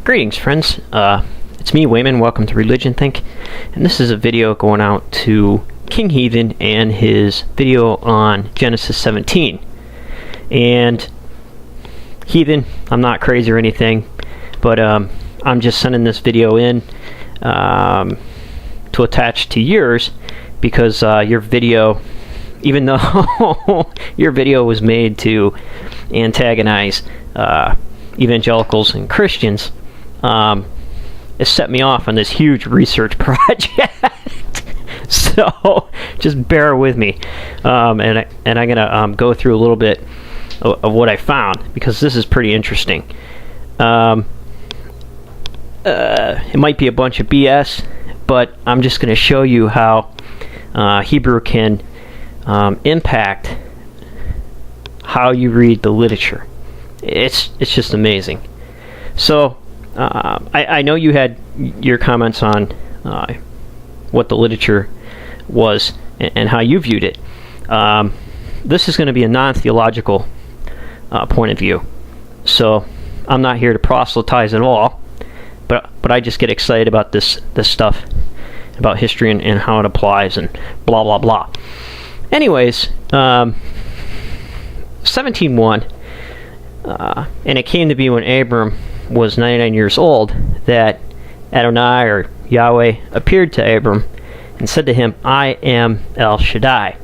Greetings, friends. It's me, Wayman. Welcome to ReligionThink, and this is a video going out to King Heathen and his video on Genesis 17. And Heathen, I'm not crazy or anything, but I'm just sending this video in to attach to yours because your video, even though your video was made to antagonize evangelicals and Christians, it set me off on this huge research project. So just bear with me, and I'm gonna go through a little bit of what I found, because this is pretty interesting. It might be a bunch of BS, but I'm just gonna show you how Hebrew can impact how you read the literature. It's just amazing. So I know you had your comments on what the literature was and how you viewed it. This is going to be a non-theological point of view. So I'm not here to proselytize at all, but I just get excited about this stuff, about history and how it applies and blah blah blah. Anyways, 17:1, and it came to be when Abram was 99 years old that Adonai, or Yahweh, appeared to Abram and said to him, "I am El Shaddai."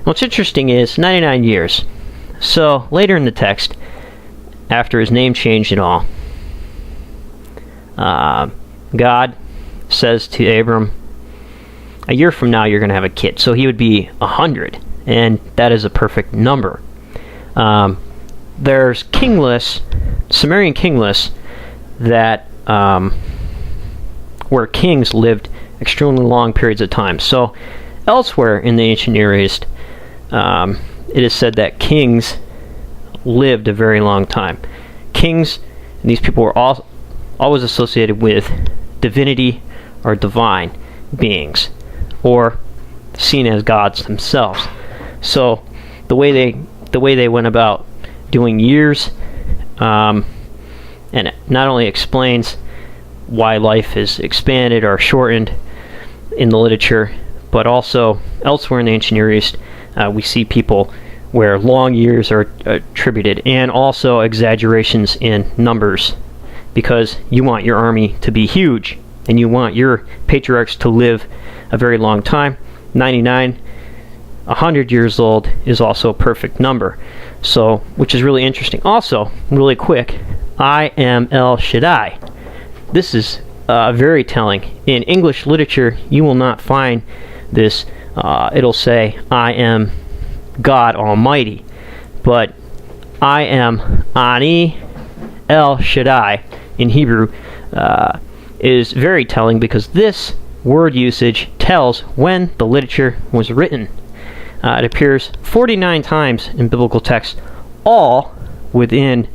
What's interesting is 99 years. So later in the text, after his name changed and all, God says to Abram, a year from now you're going to have a kid. So he would be 100, and that is a perfect number. There's king lists, Sumerian king lists, that where kings lived extremely long periods of time. So elsewhere in the ancient Near East, it is said that kings lived a very long time. Kings, and these people were always associated with divinity or divine beings, or seen as gods themselves. So the way they went about doing years, and it not only explains why life is expanded or shortened in the literature, but also elsewhere in the ancient Near East, we see people where long years are attributed, and also exaggerations in numbers, because you want your army to be huge, and you want your patriarchs to live a very long time. 99, 100 years old is also a perfect number. So, which is really interesting. Also, really quick, I am El Shaddai. This is very telling. In English literature, you will not find this. It'll say, I am God Almighty. But I am Ani El Shaddai in Hebrew is very telling, because this word usage tells when the literature was written. It appears 49 times in biblical text, all within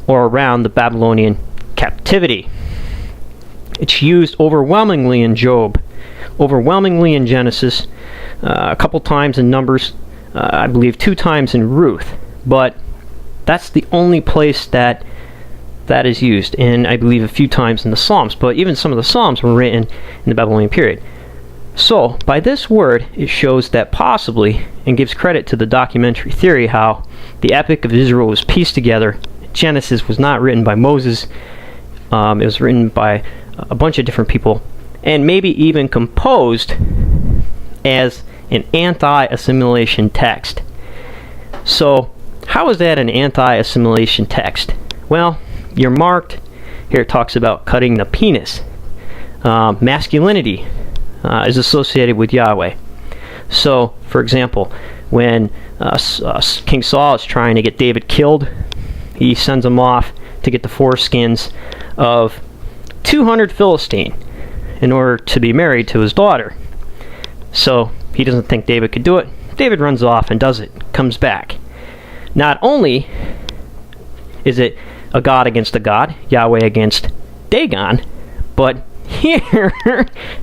or around the Babylonian captivity. It's used overwhelmingly in Job, overwhelmingly in Genesis, a couple times in Numbers, I believe 2 times in Ruth. But that's the only place that is used, and I believe a few times in the Psalms. But even some of the Psalms were written in the Babylonian period. So, by this word, it shows that possibly, and gives credit to the documentary theory, how the Epic of Israel was pieced together. Genesis was not written by Moses. It was written by a bunch of different people, and maybe even composed as an anti-assimilation text. So, how is that an anti-assimilation text? Well, you're marked. Here it talks about cutting the penis. Masculinity is associated with Yahweh. So, for example, when King Saul is trying to get David killed, he sends him off to get the foreskins of 200 Philistine in order to be married to his daughter. So, he doesn't think David could do it. David runs off and does it, comes back. Not only is it a god against a god, Yahweh against Dagon, but here,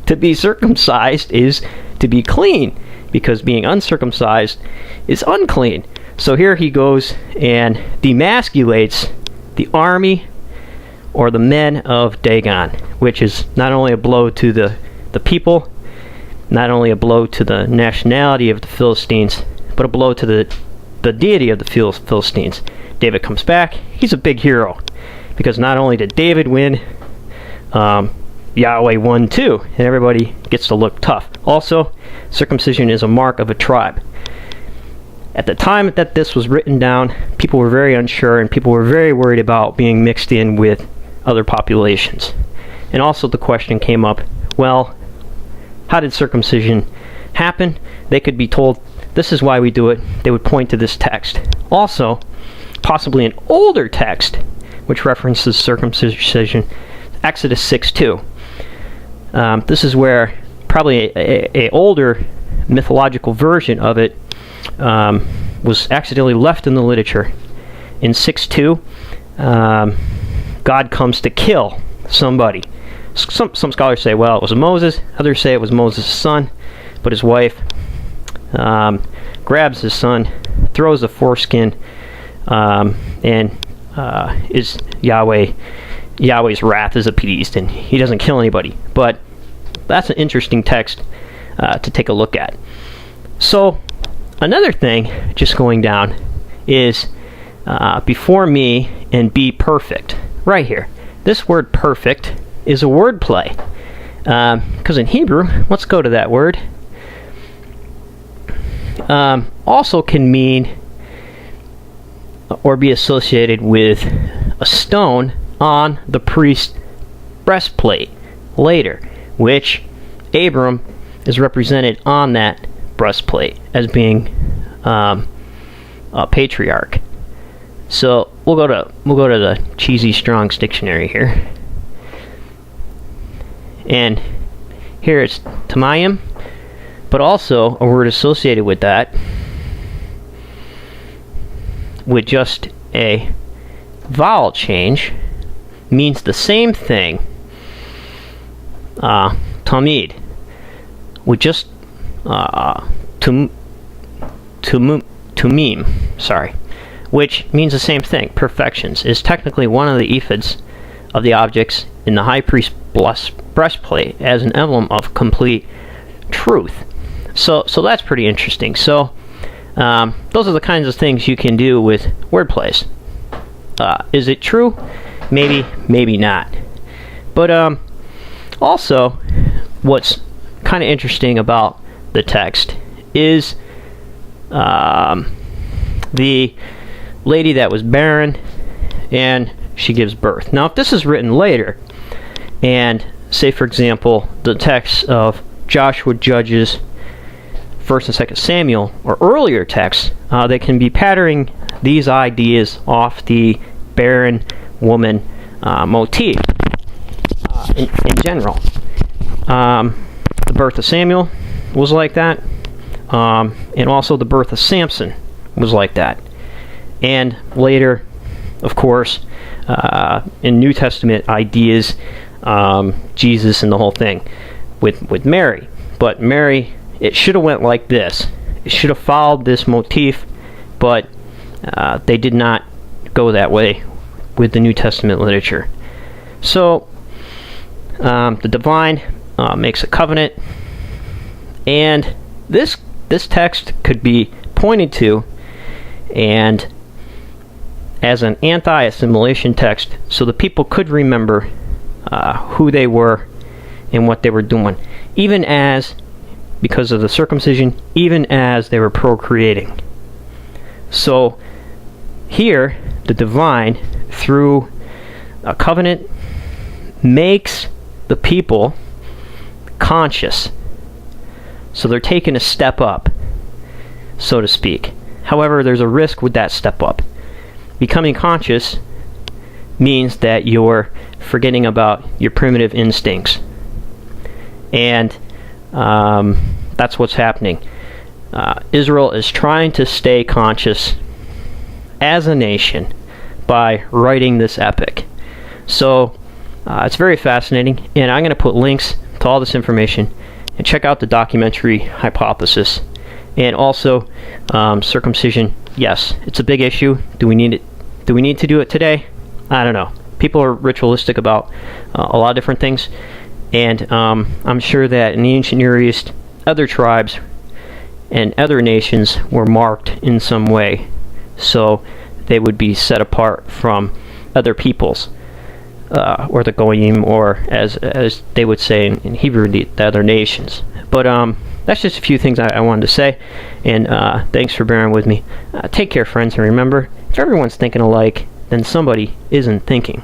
to be circumcised is to be clean, because being uncircumcised is unclean. So here he goes and demasculates the army or the men of Dagon, which is not only a blow to the people, not only a blow to the nationality of the Philistines, but a blow to the deity of the Philistines. David comes back. He's a big hero, because not only did David win, Yahweh won too, and everybody gets to look tough. Also, circumcision is a mark of a tribe. At the time that this was written down, people were very unsure, and people were very worried about being mixed in with other populations. And also the question came up, well, how did circumcision happen? They could be told, this is why we do it. They would point to this text. Also, possibly an older text, which references circumcision, Exodus 6:2. This is where probably a older mythological version of it was accidentally left in the literature. In 6:2, God comes to kill somebody. Some scholars say, well, it was Moses. Others say it was Moses' son, but his wife grabs his son, throws the foreskin, and is Yahweh's wrath is appeased, and he doesn't kill anybody. But that's an interesting text to take a look at. So another thing, just going down, is before me and be perfect. Right here. This word perfect is a word play. Because in Hebrew, let's go to that word. Also can mean or be associated with a stone on the priest's breastplate later, which Abram is represented on that breastplate as being a patriarch. So we'll go to the cheesy Strong's dictionary here, and here it's tamayim, but also a word associated with that, with just a vowel change, means the same thing. Tamid, with just tumim, which means the same thing. Perfections is technically one of the ephods of the objects in the high priest's breastplate as an emblem of complete truth. So that's pretty interesting. So those are the kinds of things you can do with word plays. Is it true? Maybe not. But also, what's kind of interesting about the text is the lady that was barren, and she gives birth. Now, if this is written later, and say, for example, the text of Joshua, Judges, 1st and 2nd Samuel, or earlier texts, they can be patterning these ideas off the barren woman motif in general. The birth of Samuel was like that, and also the birth of Samson was like that. And later, of course, in New Testament ideas, Jesus and the whole thing with Mary. But Mary, it should have went like this. It should have followed this motif, but they did not go that way with the New Testament literature. So the divine makes a covenant, and this text could be pointed to and as an anti-assimilation text, so the people could remember who they were and what they were doing, even as, because of the circumcision, even as they were procreating. So here, the divine, through a covenant, makes the people conscious. So they're taking a step up, so to speak. However, there's a risk with that step up. Becoming conscious means that you're forgetting about your primitive instincts. And that's what's happening. Israel is trying to stay conscious as a nation by writing this epic. So it's very fascinating, and I'm going to put links to all this information, and check out the documentary Hypothesis. And also, circumcision, yes, it's a big issue. Do we need it? Do we need to do it today? I don't know. People people are ritualistic about a lot of different things, and I'm sure that in the ancient Near East, other tribes and other nations were marked in some way, so they would be set apart from other peoples, or the goyim, or as they would say in Hebrew, the other nations. But that's just a few things I wanted to say, and thanks for bearing with me. Take care, friends, and remember, if everyone's thinking alike, then somebody isn't thinking.